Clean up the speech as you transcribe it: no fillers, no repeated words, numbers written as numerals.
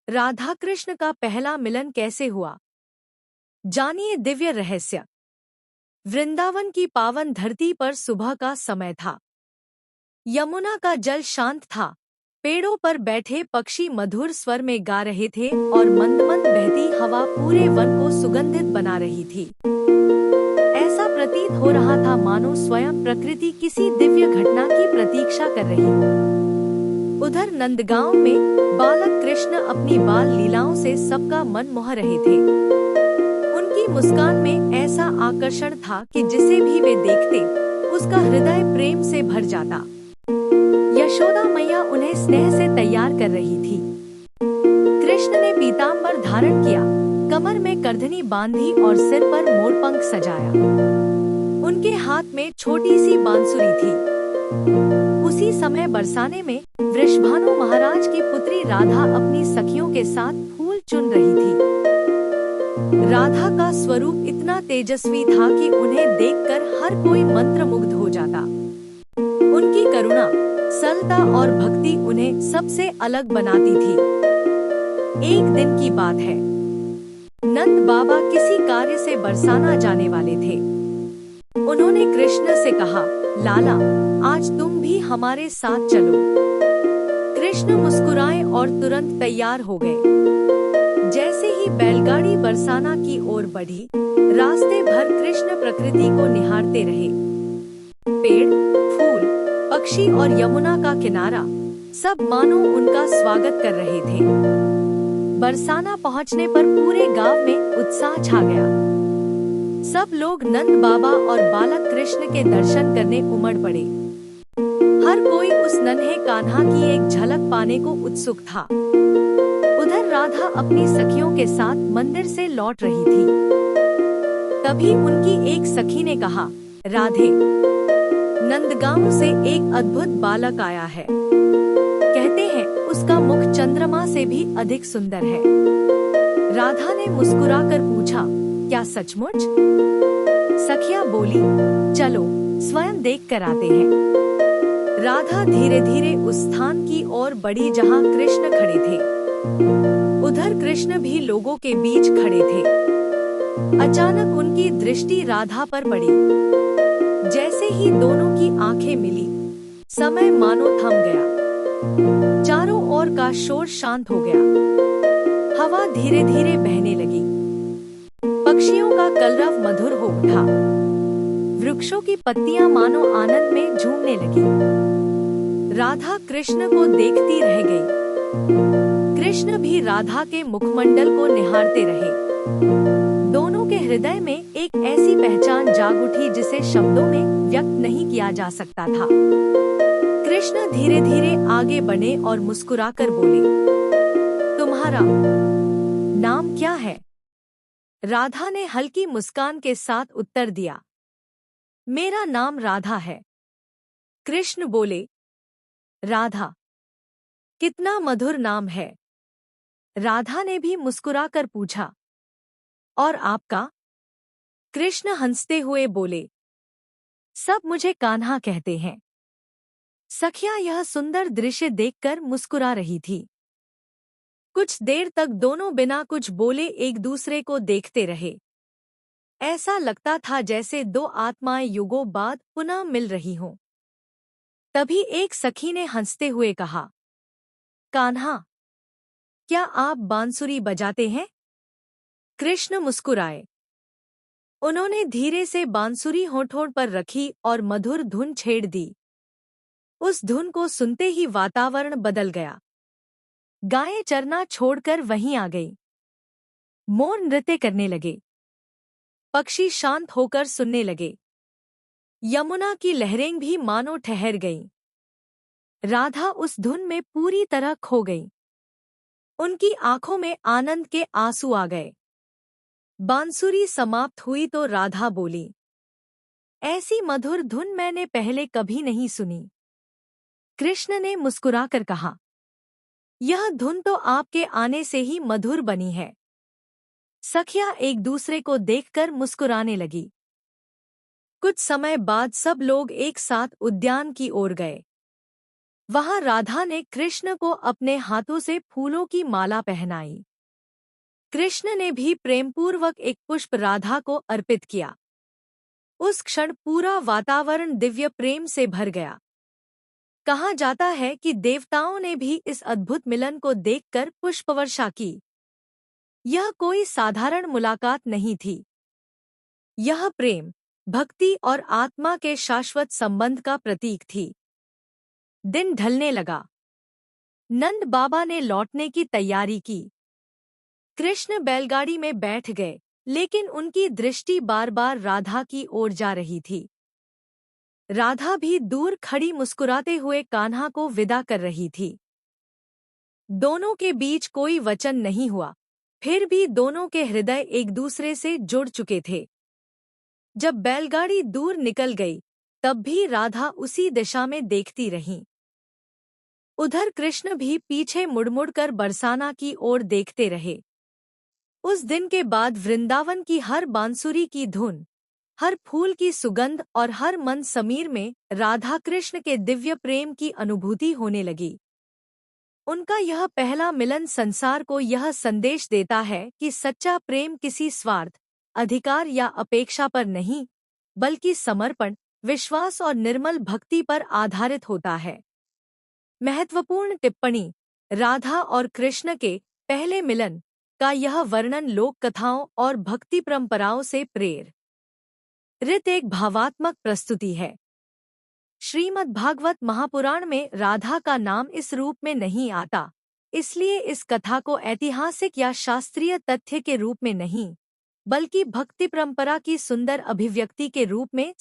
राधा कृष्ण का पहला मिलन कैसे हुआ? जानिए दिव्य रहस्य। वृंदावन की पावन धरती पर सुबह का समय था। यमुना का जल शांत था। पेड़ों पर बैठे पक्षी मधुर स्वर में गा रहे थे और मंद मंद बहती हवा पूरे वन को सुगंधित बना रही थी। ऐसा प्रतीत हो रहा था मानो स्वयं प्रकृति किसी दिव्य घटना की प्रतीक्षा कर रही हो। उधर नंदगांव में बालक कृष्ण अपनी बाल लीलाओं से सबका मन मोह रहे थे। उनकी मुस्कान में ऐसा आकर्षण था कि जिसे भी वे देखते, उसका हृदय प्रेम से भर जाता। यशोदा मैया उन्हें स्नेह से तैयार कर रही थी। कृष्ण ने पीतांबर धारण किया, कमर में करधनी बांधी और सिर पर मोरपंख सजाया। उनके हाथ में छोटी सी बांसुरी थी। उसी समय बरसाने में वृषभानु महाराज की पुत्री राधा अपनी सखियों के साथ फूल चुन रही थी। राधा का स्वरूप इतना तेजस्वी था कि उन्हें देखकर हर कोई मंत्रमुग्ध हो जाता। उनकी करुणा, सरलता और भक्ति उन्हें सबसे अलग बनाती थी। एक दिन की बात है। नंद बाबा किसी कार्य से बरसाना जाने वाले थे। उन्होंने कृष्ण से कहा, लाला, आज तुम भी हमारे साथ चलो। कृष्ण मुस्कुराए और तुरंत तैयार हो गए। जैसे ही बैलगाड़ी बरसाना की ओर बढ़ी, रास्ते भर कृष्ण प्रकृति को निहारते रहे। पेड़, फूल, पक्षी और यमुना का किनारा, सब मानो उनका स्वागत कर रहे थे। बरसाना पहुंचने पर पूरे गांव में उत्साह छा गया। सब लोग नंद बाबा और बालक कृष्ण के दर्शन करने उमड़ पड़े। हर कोई उस नन्हे कान्हा की एक झलक पाने को उत्सुक था। उधर राधा अपनी सखियों के साथ मंदिर से लौट रही थी। तभी उनकी एक सखी ने कहा, राधे, नंदगांव से एक अद्भुत बालक आया है। कहते हैं उसका मुख चंद्रमा से भी अधिक सुंदर है। राधा ने मुस्कुराकर पूछा, क्या सचमुच? सखियां बोली, चलो स्वयं देख कर आते हैं। राधा धीरे धीरे उस स्थान की ओर बढ़ी जहां कृष्ण खड़े थे। उधर कृष्ण भी लोगों के बीच खड़े थे। अचानक उनकी दृष्टि राधा पर पड़ी। जैसे ही दोनों की आंखें मिली, समय मानो थम गया। चारों ओर का शोर शांत हो गया। हवा धीरे धीरे बहने लगी। पक्षियों का कलरव मधुर हो उठा। वृक्षों की पत्तियां मानो आनंद में झूमने लगी। राधा कृष्ण को देखती रह गई। कृष्ण भी राधा के मुखमंडल को निहारते रहे। दोनों के हृदय में एक ऐसी पहचान जाग उठी जिसे शब्दों में व्यक्त नहीं किया जा सकता था। कृष्ण धीरे धीरे आगे बढ़े और मुस्कुराकर बोले, तुम्हारा नाम क्या है? राधा ने हल्की मुस्कान के साथ उत्तर दिया, मेरा नाम राधा है। कृष्ण बोले, राधा, कितना मधुर नाम है। राधा ने भी मुस्कुराकर पूछा, और आपका? कृष्ण हंसते हुए बोले, सब मुझे कान्हा कहते हैं। सखियां यह सुंदर दृश्य देखकर मुस्कुरा रही थी। कुछ देर तक दोनों बिना कुछ बोले एक दूसरे को देखते रहे। ऐसा लगता था जैसे दो आत्माएं युगों बाद पुनः मिल रही हों। तभी एक सखी ने हंसते हुए कहा, कान्हा, क्या आप बांसुरी बजाते हैं? कृष्ण मुस्कुराए। उन्होंने धीरे से बांसुरी होठों पर रखी और मधुर धुन छेड़ दी। उस धुन को सुनते ही वातावरण बदल गया। गायें चरना छोड़कर वहीं आ गईं। मोर नृत्य करने लगे। पक्षी शांत होकर सुनने लगे। यमुना की लहरें भी मानो ठहर गईं। राधा उस धुन में पूरी तरह खो गई। उनकी आंखों में आनंद के आंसू आ गए। बांसुरी समाप्त हुई तो राधा बोली, ऐसी मधुर धुन मैंने पहले कभी नहीं सुनी। कृष्ण ने मुस्कुराकर कहा, यह धुन तो आपके आने से ही मधुर बनी है। सखियां एक दूसरे को देखकर मुस्कुराने लगी। कुछ समय बाद सब लोग एक साथ उद्यान की ओर गए। वहां राधा ने कृष्ण को अपने हाथों से फूलों की माला पहनाई। कृष्ण ने भी प्रेमपूर्वक एक पुष्प राधा को अर्पित किया। उस क्षण पूरा वातावरण दिव्य प्रेम से भर गया। कहा जाता है कि देवताओं ने भी इस अद्भुत मिलन को देखकर पुष्पवर्षा की। यह कोई साधारण मुलाकात नहीं थी। यह प्रेम, भक्ति और आत्मा के शाश्वत संबंध का प्रतीक थी। दिन ढलने लगा। नंद बाबा ने लौटने की तैयारी की। कृष्ण बैलगाड़ी में बैठ गए, लेकिन उनकी दृष्टि बार बार राधा की ओर जा रही थी। राधा भी दूर खड़ी मुस्कुराते हुए कान्हा को विदा कर रही थी। दोनों के बीच कोई वचन नहीं हुआ, फिर भी दोनों के हृदय एक दूसरे से जुड़ चुके थे। जब बैलगाड़ी दूर निकल गई, तब भी राधा उसी दिशा में देखती रही। उधर कृष्ण भी पीछे मुड़-मुड़ कर बरसाना की ओर देखते रहे। उस दिन के बाद वृंदावन की हर बांसुरी की धुन, हर फूल की सुगंध और हर मंद समीर में राधा कृष्ण के दिव्य प्रेम की अनुभूति होने लगी। उनका यह पहला मिलन संसार को यह संदेश देता है कि सच्चा प्रेम किसी स्वार्थ, अधिकार या अपेक्षा पर नहीं, बल्कि समर्पण, विश्वास और निर्मल भक्ति पर आधारित होता है। महत्वपूर्ण टिप्पणी: राधा और कृष्ण के पहले मिलन का यह वर्णन लोक कथाओं और भक्ति परंपराओं से प्रेरित एक भावात्मक प्रस्तुति है। श्रीमद् भागवत महापुराण में राधा का नाम इस रूप में नहीं आता, इसलिए इस कथा को ऐतिहासिक या शास्त्रीय तथ्य के रूप में नहीं, बल्कि भक्ति परंपरा की सुंदर अभिव्यक्ति के रूप में